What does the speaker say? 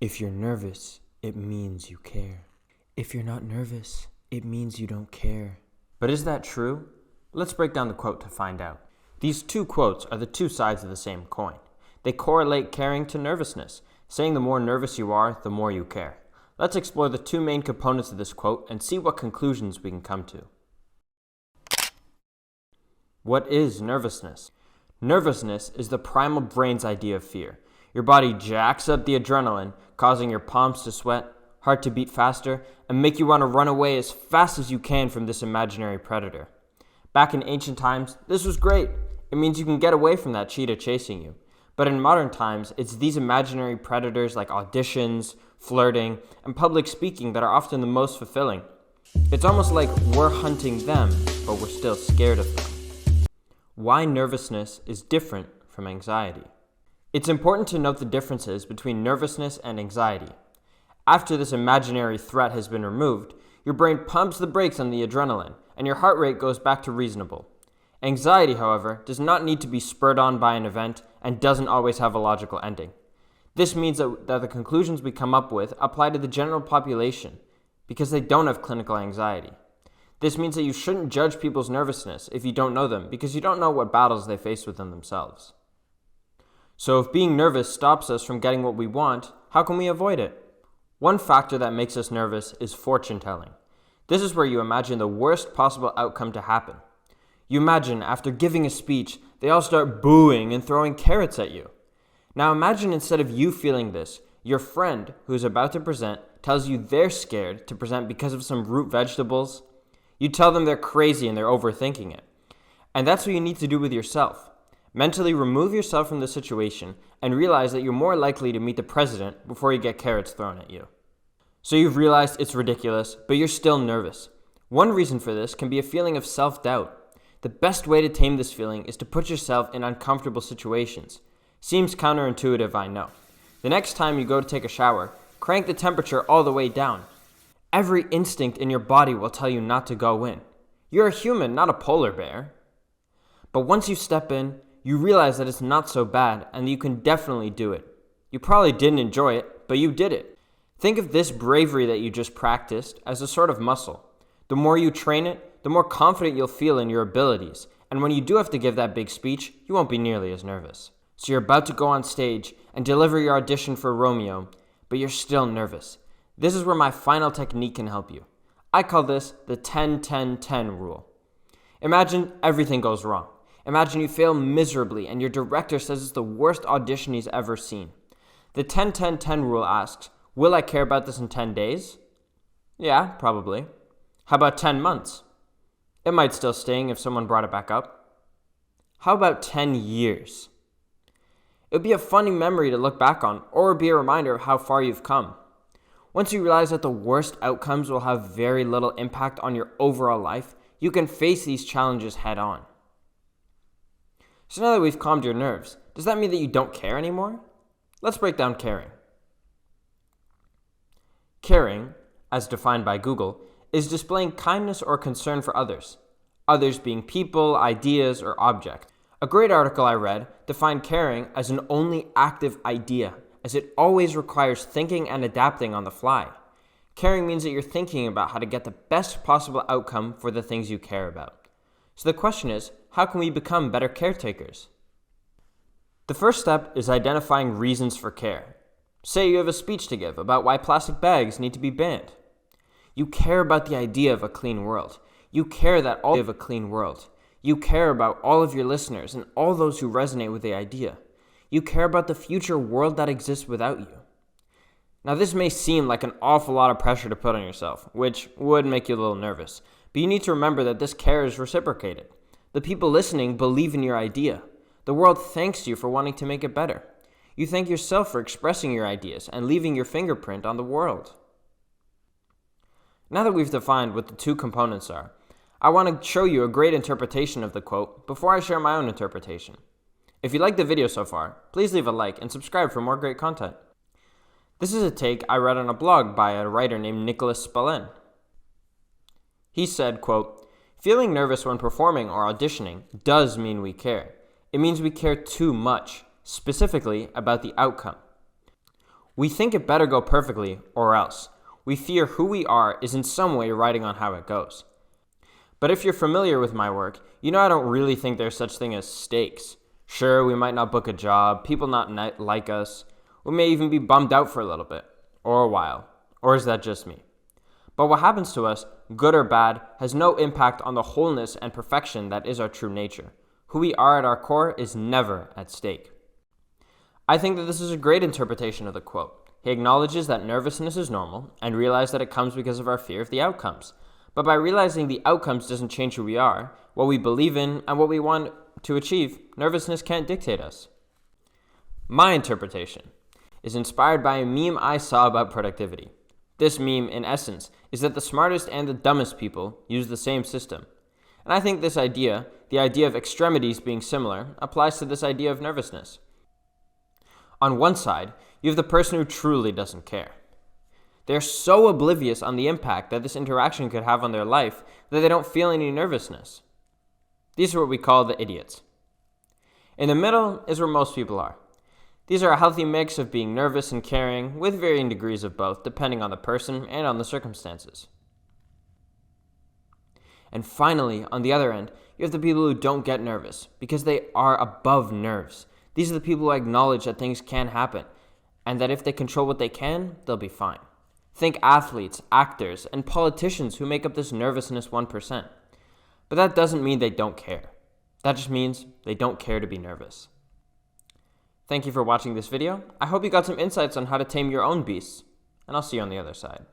If you're nervous, it means you care. If you're not nervous, it means you don't care. But is that true? Let's break down the quote to find out. These two quotes are the two sides of the same coin. They correlate caring to nervousness, saying the more nervous you are, the more you care. Let's explore the two main components of this quote and see what conclusions we can come to. What is nervousness? Nervousness is the primal brain's idea of fear. Your body jacks up the adrenaline, causing your palms to sweat, heart to beat faster, and make you want to run away as fast as you can from this imaginary predator. Back in ancient times, this was great. It means you can get away from that cheetah chasing you. But in modern times, it's these imaginary predators like auditions, flirting, and public speaking that are often the most fulfilling. It's almost like we're hunting them, but we're still scared of them. Why nervousness is different from anxiety. It's important to note the differences between nervousness and anxiety. After this imaginary threat has been removed, your brain pumps the brakes on the adrenaline, and your heart rate goes back to reasonable. Anxiety, however, does not need to be spurred on by an event and doesn't always have a logical ending. This means that the conclusions we come up with apply to the general population because they don't have clinical anxiety. This means that you shouldn't judge people's nervousness if you don't know them because you don't know what battles they face within themselves. So if being nervous stops us from getting what we want, how can we avoid it? One factor that makes us nervous is fortune telling. This is where you imagine the worst possible outcome to happen. You imagine after giving a speech, they all start booing and throwing carrots at you. Now imagine instead of you feeling this, your friend who is about to present tells you they're scared to present because of some root vegetables. You tell them they're crazy and they're overthinking it. And that's what you need to do with yourself. Mentally remove yourself from the situation and realize that you're more likely to meet the president before you get carrots thrown at you. So you've realized it's ridiculous, but you're still nervous. One reason for this can be a feeling of self-doubt. The best way to tame this feeling is to put yourself in uncomfortable situations. Seems counterintuitive, I know. The next time you go to take a shower, crank the temperature all the way down. Every instinct in your body will tell you not to go in. You're a human, not a polar bear. But once you step in, you realize that it's not so bad and that you can definitely do it. You probably didn't enjoy it, but you did it. Think of this bravery that you just practiced as a sort of muscle. The more you train it, the more confident you'll feel in your abilities. And when you do have to give that big speech, you won't be nearly as nervous. So you're about to go on stage and deliver your audition for Romeo, but you're still nervous. This is where my final technique can help you. I call this the 10-10-10 rule. Imagine everything goes wrong. Imagine you fail miserably and your director says it's the worst audition he's ever seen. The 10-10-10 rule asks, will I care about this in 10 days? Yeah, probably. How about 10 months? It might still sting if someone brought it back up. How about 10 years? It would be a funny memory to look back on, or be a reminder of how far you've come. Once you realize that the worst outcomes will have very little impact on your overall life, you can face these challenges head on. So now that we've calmed your nerves, does that mean that you don't care anymore? Let's break down caring. Caring, as defined by Google, is displaying kindness or concern for others being people, ideas, or objects. A great article I read defined caring as an only active idea, as it always requires thinking and adapting on the fly. Caring means that you're thinking about how to get the best possible outcome for the things you care about. So the question is, how can we become better caretakers? The first step is identifying reasons for care. Say you have a speech to give about why plastic bags need to be banned. You care about the idea of a clean world. You care that all of a clean world. You care about all of your listeners and all those who resonate with the idea. You care about the future world that exists without you. Now this may seem like an awful lot of pressure to put on yourself, which would make you a little nervous, but you need to remember that this care is reciprocated. The people listening believe in your idea. The world thanks you for wanting to make it better. You thank yourself for expressing your ideas and leaving your fingerprint on the world. Now that we've defined what the two components are, I want to show you a great interpretation of the quote before I share my own interpretation. If you liked the video so far, please leave a like and subscribe for more great content. This is a take I read on a blog by a writer named Nicholas Spallin. He said, quote, feeling nervous when performing or auditioning does mean we care. It means we care too much, specifically about the outcome. We think it better go perfectly, or else. We fear who we are is in some way riding on how it goes. But if you're familiar with my work, you know I don't really think there's such thing as stakes. Sure, we might not book a job, people not like us, we may even be bummed out for a little bit, or a while. Or is that just me? But what happens to us, good or bad, has no impact on the wholeness and perfection that is our true nature. Who we are at our core is never at stake. I think that this is a great interpretation of the quote. He acknowledges that nervousness is normal and realizes that it comes because of our fear of the outcomes. But by realizing the outcomes doesn't change who we are, what we believe in, and what we want to achieve, nervousness can't dictate us. My interpretation is inspired by a meme I saw about productivity. This meme, in essence, is that the smartest and the dumbest people use the same system. And I think this idea, the idea of extremities being similar, applies to this idea of nervousness. On one side, you have the person who truly doesn't care. They're so oblivious on the impact that this interaction could have on their life that they don't feel any nervousness. These are what we call the idiots. In the middle is where most people are. These are a healthy mix of being nervous and caring, with varying degrees of both, depending on the person and on the circumstances. And finally, on the other end, you have the people who don't get nervous, because they are above nerves. These are the people who acknowledge that things can happen, and that if they control what they can, they'll be fine. Think athletes, actors, and politicians who make up this nervousness 1%. But that doesn't mean they don't care. That just means they don't care to be nervous. Thank you for watching this video. I hope you got some insights on how to tame your own beasts, and I'll see you on the other side.